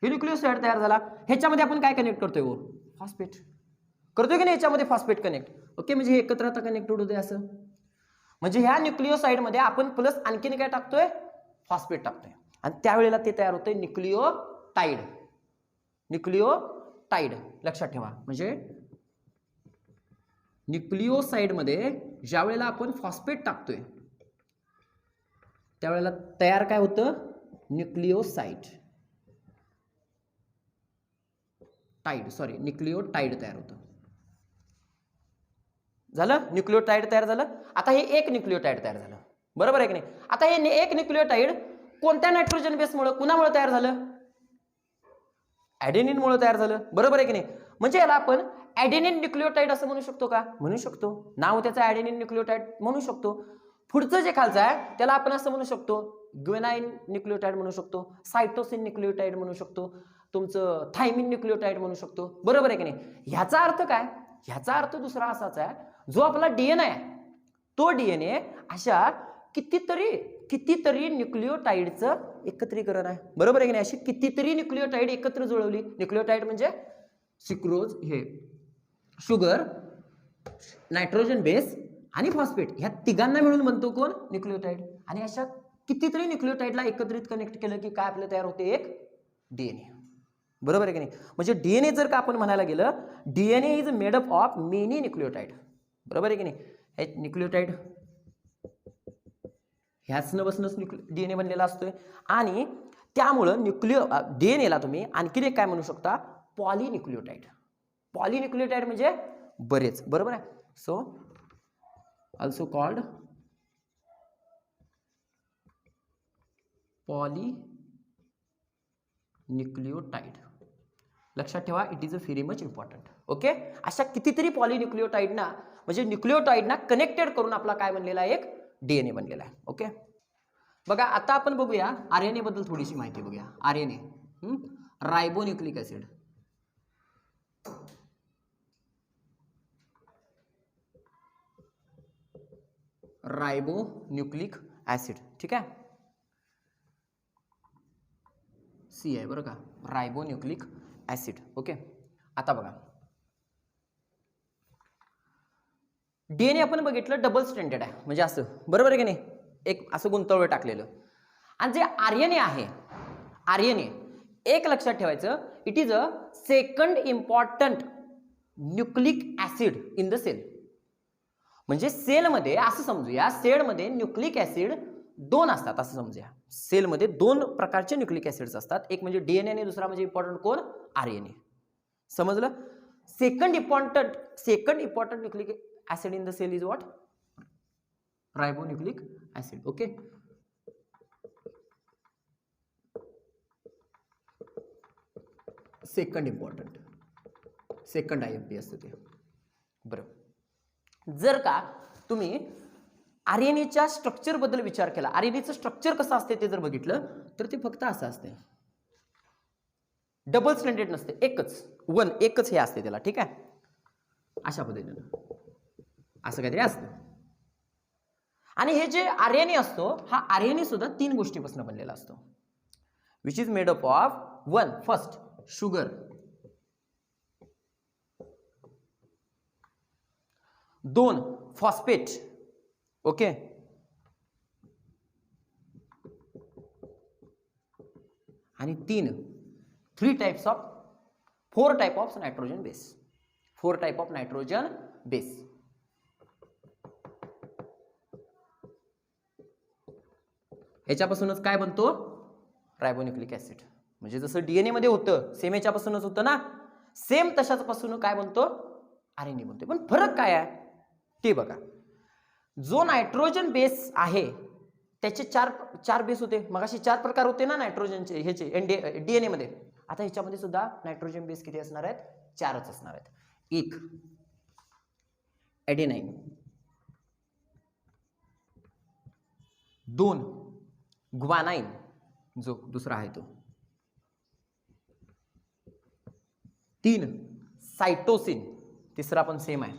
[SPEAKER 1] हे न्यूक्लिओसाइड तयार झाला, ह्याच्यामध्ये आपण काय कनेक्ट करतोय? फॉस्फेट करतोय की नाही? ह्याच्यामध्ये फॉस्फेट कनेक्ट. ओके, म्हणजे हे एकत्र आता कनेक्टेड होते असं. म्हणजे ह्या न्यूक्लिओसाइड मध्ये आपण प्लस आणखीन काय टाकतोय? फॉस्फेट टाकतोय, आणि त्यावेळेला ते तयार होतंय न्यूक्लिओटाइड. न्यूक्लिओटाइड लक्षात ठेवा. म्हणजे न्यूक्लिओसाइड मध्ये ज्या वेळेला आपण फॉस्फेट टाकतोय त्यावेळेला तयार काय होतं? न्यूक्लिओसाइड न्यूक्लिओटाइड तयार होतं. झालं, न्यूक्लिओटाइड तयार झालं. आता हे एक न्यूक्लिओटाइड तयार झालं, बरोबर आहे की नाही? आता हे एक न्यूक्लिओटाइड कोणत्या नायट्रोजन बेसमुळे, कुणामुळे तयार झालं? ॲडेनिन मुळे तयार झालं, बरोबर आहे की नाही? म्हणजे याला आपण ॲडेनिन न्यूक्लिओटाइड असं म्हणू शकतो का? म्हणू शकतो. नाव त्याचं ॲडेनिन न्यूक्लिओटाइड म्हणू शकतो. पुढचं जे खालचं आहे त्याला आपण असं म्हणू शकतो, ग्वेनाइन न्यूक्लिओटाइड म्हणू शकतो, सायटोसिन न्यूक्लिओटाइड म्हणू शकतो, तुमचं थायमिन न्यूक्लिओटाइड म्हणू शकतो, बरोबर आहे की नाही? ह्याचा अर्थ काय? ह्याचा अर्थ दुसरा असाच आहे, जो आपला डीएनए आहे तो डीएनए अशा कितीतरी न्यूक्लिओटाइडचं एकत्रीकरण आहे, बरोबर आहे की नाही? अशी कितीतरी न्यूक्लिओटाइड एकत्र जुळवली. न्यूक्लिओटाइड म्हणजे सिक्रोज, हे शुगर, नायट्रोजन बेस आणि फॉस्फेट, ह्या तिघांना मिळून म्हणतो कोण? न्यूक्लिओटाइड. आणि अशा कितीतरी न्यूक्लिओटाइडला एकत्रित कनेक्ट केलं की काय आपलं तयार होते? एक डीएनए, बरोबर आहे की नाही? म्हणजे डीएनए जर का आपण म्हणायला गेलं, DNA is made up of many nucleotide, बरोबर आहे की नाही? हे न्यूक्लिओटाइड ह्याच बसनच DNA बनलेला असतोय. आणि त्यामुळं DNA ला तुम्ही आणखीन एक काय म्हणू शकता, पॉलिन्यूक्लियोटाइड. पॉलिन्यूक्लियोटाइड म्हणजे बरेच, बरोबर आहे. So also called polynucleotide. लक्षात ठेवा, it is a very much important. Okay, अशा कितीतरी पॉलिन्यूक्लियोटाइडना म्हणजे न्यूक्लियोटाइडना कनेक्टेड करून आपला काय बनलेला आहे, एक DNA बनलेला आहे. ओके, बघा आता आपण बघूया RNA बद्दल थोडीशी माहिती बघूया. RNA ribonucleic acid. Ribonucleic acid, ठीक आहे, सी आहे बरं का, रायबोन्यूक्लिक ऍसिड. ओके, आता बघा DNA आपण बघितलं डबल स्ट्रँडेड आहे, म्हणजे असं, बरोबर आहे की नाही, एक असं गुंतवलं टाकलेलं. आणि जे RNA आहे, RNA एक लक्षात ठेवायचं, it is a second important nucleic acid in the cell. म्हणजे सेलमध्ये असं समजूया, सेलमध्ये न्यूक्लिक ऍसिड दोन असतात असं समजूया. सेलमध्ये दोन प्रकारचे न्यूक्लिक ऍसिड्स असतात, एक म्हणजे DNA आणि दुसरा म्हणजे इम्पॉर्टंट कोण, RNA. समजलं. Second important nucleic acid in the cell is what, ribonucleic acid. Okay, second important, second IMP असतं ते. बरं, जर का तुम्ही RNAच्या स्ट्रक्चर बद्दल विचार केला, RNAचं स्ट्रक्चर कसं असते ते जर बघितलं तर ते फक्त असं असते, डबल स्ट्रँडेड नसते, एकच हे असते त्याला, ठीक आहे, अशा पद्धतीनं असं काहीतरी असतं. आणि हे जे RNA असतो, हा RNA सुद्धा तीन गोष्टीपासून बनलेला असतो, which is made up of one, first sugar, दोन फॉस्फेट, ओके, आणि तीन four type of nitrogen base, ह्याच्यापासूनच काय बनतो, रायबोन्यूक्लिक ऍसिड. म्हणजे जसं DNA मध्ये होतं सेम ह्याच्यापासूनच होतं ना, सेम तशाच पासून काय बनतो, RNA बनतो. पण फरक काय आहे ते बघा. जो नायट्रोजन बेस आहे त्याचे चार बेस होते, मगाशी 4 प्रकार होते ना नायट्रोजनचे ह्याचे DNA मध्ये. आता ह्याच्यामध्ये सुद्धा नायट्रोजन बेस किती असणार आहेत, 4च असणार आहेत. एक एडेनाइन, 2 ग्वानाइन जो दुसरा आहे तो, 3 सायटोसिन, तिसरा पण सेम आहे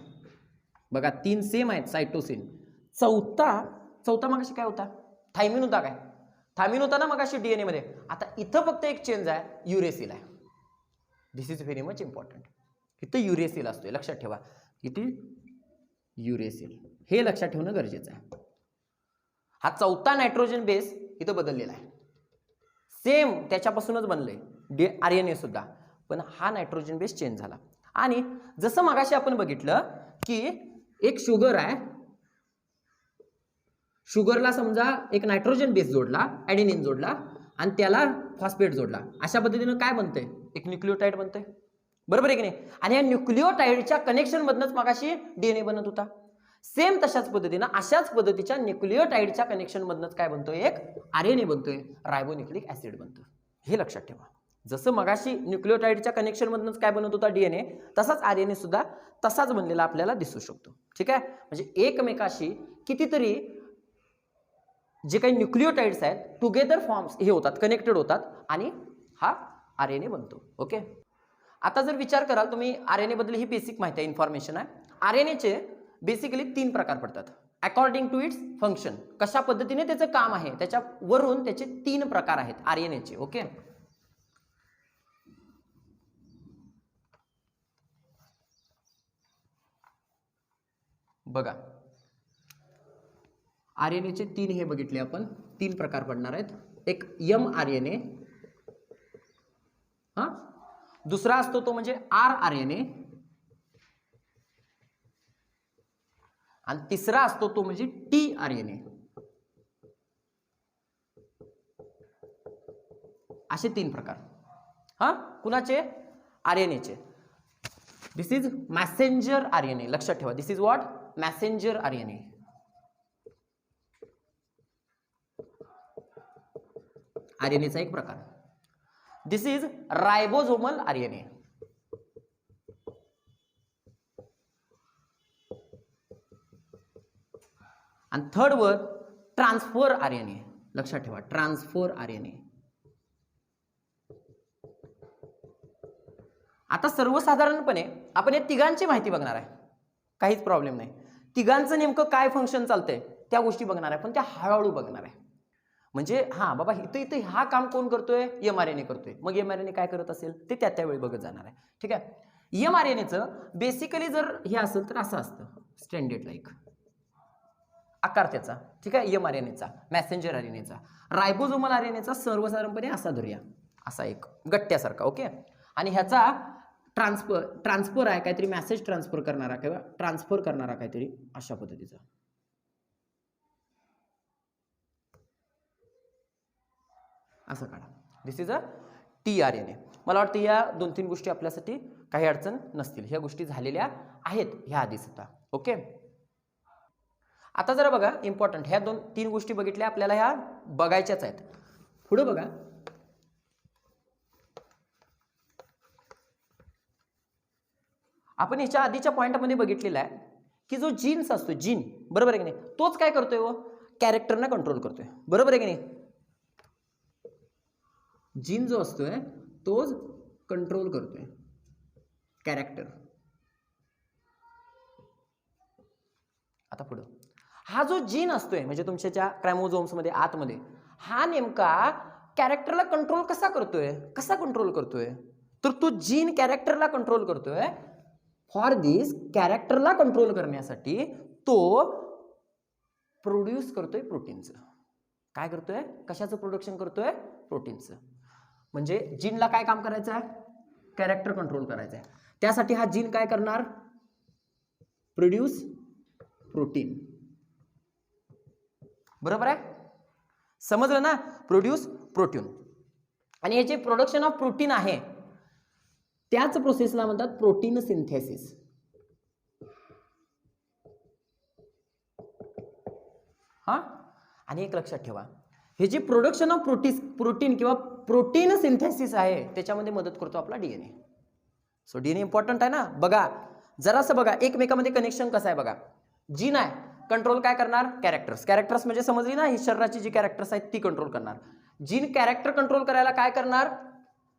[SPEAKER 1] बघा, 3 सेम आहेत सायटोसिन. चौथा मगाशी काय होता, थायमिन होता, काय थायमिन होता ना मगाशी DNA मध्ये. आता इथं फक्त एक चेंज आहे, युरेसिल आहे. दिस इज व्हेरी मच इम्पॉर्टंट. इथं युरेसिल असतोय, लक्षात ठेवा, इथे युरेसिल, हे लक्षात ठेवणं गरजेचं आहे. हा चौथा नायट्रोजन बेस इथं बदललेला आहे, सेम त्याच्यापासूनच बनलंय RNA सुद्धा, पण हा नायट्रोजन बेस चेंज झाला. आणि जसं मगाशी आपण बघितलं की एक शुगर आहे, शुगरला समजा एक नायट्रोजन बेस जोडला, ॲडेनिन जोडला, आणि त्याला फॉस्फेट जोडला, अशा पद्धतीनं काय बनतंय, एक न्यूक्लियोटाइड बनतंय, बरोबर आहे की नाही. आणि या न्यूक्लियोटाइडच्या कनेक्शन मधनच मगाशी DNA बनत होता. सेम तशाच पद्धतीनं अशाच पद्धतीच्या न्यूक्लियोटाइडच्या कनेक्शन मधनच काय बनतोय, एक RNA बनतोय, रायबोन्यूक्लिक ऍसिड बनतो. हे लक्षात ठेवा. जसं मगाशी न्यूक्लियोटाइडच्या कनेक्शन मधनच काय बनत होता DNA, तसाच RNA सुद्धा तसाच बनलेला आपल्याला दिसू शकतो. ठीक आहे, म्हणजे एकमेकाशी कितीतरी जे काही न्यूक्लियोटाइड्स आहेत टुगेदर फॉर्म्स हे होतात, कनेक्टेड होतात, आणि हा RNA बनतो. ओके, आता जर विचार कराल तुम्ही, RNA बद्दल ही बेसिक माहिती आहे, इन्फॉर्मेशन आहे. RNAचे बेसिकली 3 प्रकार पडतात अकॉर्डिंग टू इट्स फंक्शन, कशा पद्धतीने त्याचं काम आहे त्याच्यावरून त्याचे 3 प्रकार आहेत RNAचे. ओके, बघा RNAचे 3 हे बघितले आपण, 3 प्रकार पडणार आहेत. एक mRNA, हा दुसरा असतो तो म्हणजे rRNA, आणि तिसरा असतो तो म्हणजे tRNA. असे 3 प्रकार. हां, कुणाचे? RNAचे. दिस इज मॅसेंजर RNA. लक्षात ठेवा, this is what? Messenger RNA. RNAचा एक प्रकार. दिस इज रायबोझोमल RNA. आणि थर्ड वर ट्रान्सफर RNA. लक्षात ठेवा, ट्रान्सफर RNA. आता सर्वसाधारणपणे आपण या तिघांची माहिती बघणार आहे, काहीच प्रॉब्लेम नाही. तिघांचं नेमकं काय फंक्शन चालतंय त्या गोष्टी बघणार आहे, पण त्या हळूहळू बघणार आहे. म्हणजे हां बाबा, इथं हा काम कोण करतोय? mRNA करतोय. मग mRNA काय करत असेल ते त्यावेळी बघत जाणार आहे. ठीक आहे. mRNAचं बेसिकली जर हे असेल तर असं असतं, स्टँडर्ड लाईक आकार त्याचा. ठीक आहे. mRNAचा, मॅसेंजर RNAचा. रायबोझोमल RNAचा सर्वसाधारणपणे असा धरूया, असा एक गट्ट्यासारखा. ओके. आणि ह्याचा ट्रान्सफर आहे, काहीतरी मेसेज ट्रान्सफर करणारा किंवा ट्रान्सफर करणारा काहीतरी अशा पद्धतीचा. असं काढा. दिस इज अ tRNA. मला वाटतं या 2-3 गोष्टी आपल्यासाठी काही अडचण नसतील. ह्या गोष्टी झालेल्या आहेत ह्या आधीच आता. ओके. आता जरा बघा, इम्पॉर्टंट ह्या 2-3 गोष्टी बघितल्या आपल्याला, ह्या बघायच्याच आहेत. पुढे बघा, आपण ह्याच्या आधीच्या पॉइंटमध्ये बघितलेला आहे की जो जीन्स असतो, जीन, बरोबर आहे की नाही, तोच काय करतोय? वो कॅरेक्टरना कंट्रोल करतोय. बरोबर आहे की नाही? जीन जो असतोय तोच कंट्रोल करतोय कॅरेक्टर. आता पुढे हा जो जीन असतोय म्हणजे तुमच्या ज्या क्रोमोझोम्स मध्ये आतमध्ये, हा नेमका कॅरेक्टरला कंट्रोल कसा करतोय? कसा कंट्रोल करतोय? तर तो जीन कॅरेक्टरला कंट्रोल करतोय. फॉर दिस, कॅरेक्टरला कंट्रोल करण्यासाठी तो प्रोड्यूस करतोय प्रोटीनचं. काय करतोय? कशाचं प्रोडक्शन करतोय? प्रोटीनचं. म्हणजे जीनला काय काम करायचं आहे? कॅरेक्टर कंट्रोल करायचं आहे. त्यासाठी हा जीन काय करणार? Produce protein. बरोबर आहे? समजलं ना? Produce protein. आणि हे जे प्रोडक्शन ऑफ प्रोटीन आहे त्याच प्रोसेसला म्हणतात प्रोटीन सिंथेसिस. हा, आणि एक लक्षात ठेवा, हे जे प्रोडक्शन ऑफ प्रोटीन किंवा प्रोटीन सिंथेसिस आहे त्याच्यामध्ये मदत करतो आपला DNA. सो DNA इम्पॉर्टंट आहे ना. बघा जरासं बघा, एकमेकांमध्ये कनेक्शन कसं आहे बघा. जीन आहे, कंट्रोल काय करणार? कॅरेक्टर्स म्हणजे समजली ना, ही शरीराची जी कॅरेक्टर्स आहेत ती कंट्रोल करणार. जीन कॅरेक्टर कंट्रोल करायला काय करणार?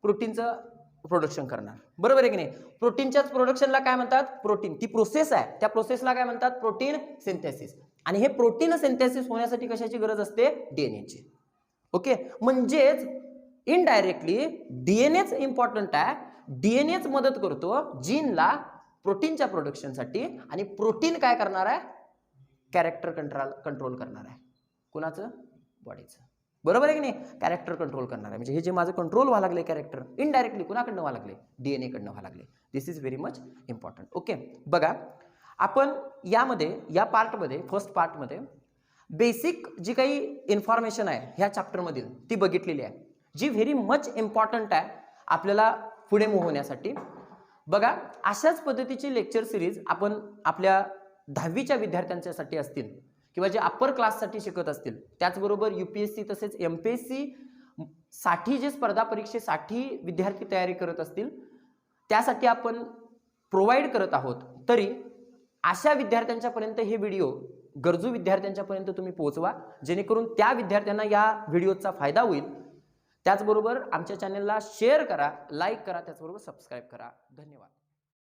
[SPEAKER 1] प्रोटीनचं प्रोडक्शन करणार. बरोबर आहे की नाही? प्रोटीनच्याच प्रोडक्शनला काय म्हणतात? प्रोटीन. ती प्रोसेस आहे, त्या प्रोसेसला काय म्हणतात? Protein synthesis. आणि हे प्रोटीन सिंथेसिस होण्यासाठी कशाची गरज असते? DNAची. ओके. म्हणजेच इनडायरेक्टली DNAच इम्पॉर्टंट आहे. DNAच मदत करतो जीनला प्रोटीनच्या प्रोडक्शनसाठी, आणि प्रोटीन काय करणार आहे? कॅरेक्टर कंट्रोल करणार आहे. कुणाचं? बॉडीचं. बरोबर आहे की नाही? कॅरेक्टर कंट्रोल करणार आहे. म्हणजे हे जे माझं कंट्रोल व्हायला लागले कॅरेक्टर, इनडायरेक्टली कुणाकडनं व्हायला लागले? DNA कडनं व्हायला लागले. This is very much important. Okay. बघा, आपण यामध्ये, या पार्टमध्ये, फर्स्ट पार्टमध्ये बेसिक जी काही इन्फॉर्मेशन आहे ह्या चॅप्टरमधील ती बघितलेली आहे, जी व्हेरी मच इम्पॉर्टंट आहे आपल्याला पुढे मूव्ह होण्यासाठी. बघा, अशाच पद्धतीची लेक्चर सिरीज आपण आपल्या 10वीच्या विद्यार्थ्यांच्यासाठी असतील किंवा जे अप्पर क्लाससाठी शिकत असतील, त्याचबरोबर UPSC तसेच MPSC साठी जे स्पर्धा परीक्षेसाठी विद्यार्थी तयारी करत असतील त्यासाठी आपण प्रोव्हाइड करत आहोत. तरी अशा विद्यार्थ्यांच्यापर्यंत हे व्हिडिओ, गरजू विद्यार्थ्यांच्यापर्यंत तुम्ही पोहोचवा, जेणेकरून त्या विद्यार्थ्यांना या व्हिडिओचा फायदा होईल. त्याचबरोबर आमच्या चॅनलला शेअर करा, लाईक करा, त्याचबरोबर सबस्क्राईब करा. धन्यवाद.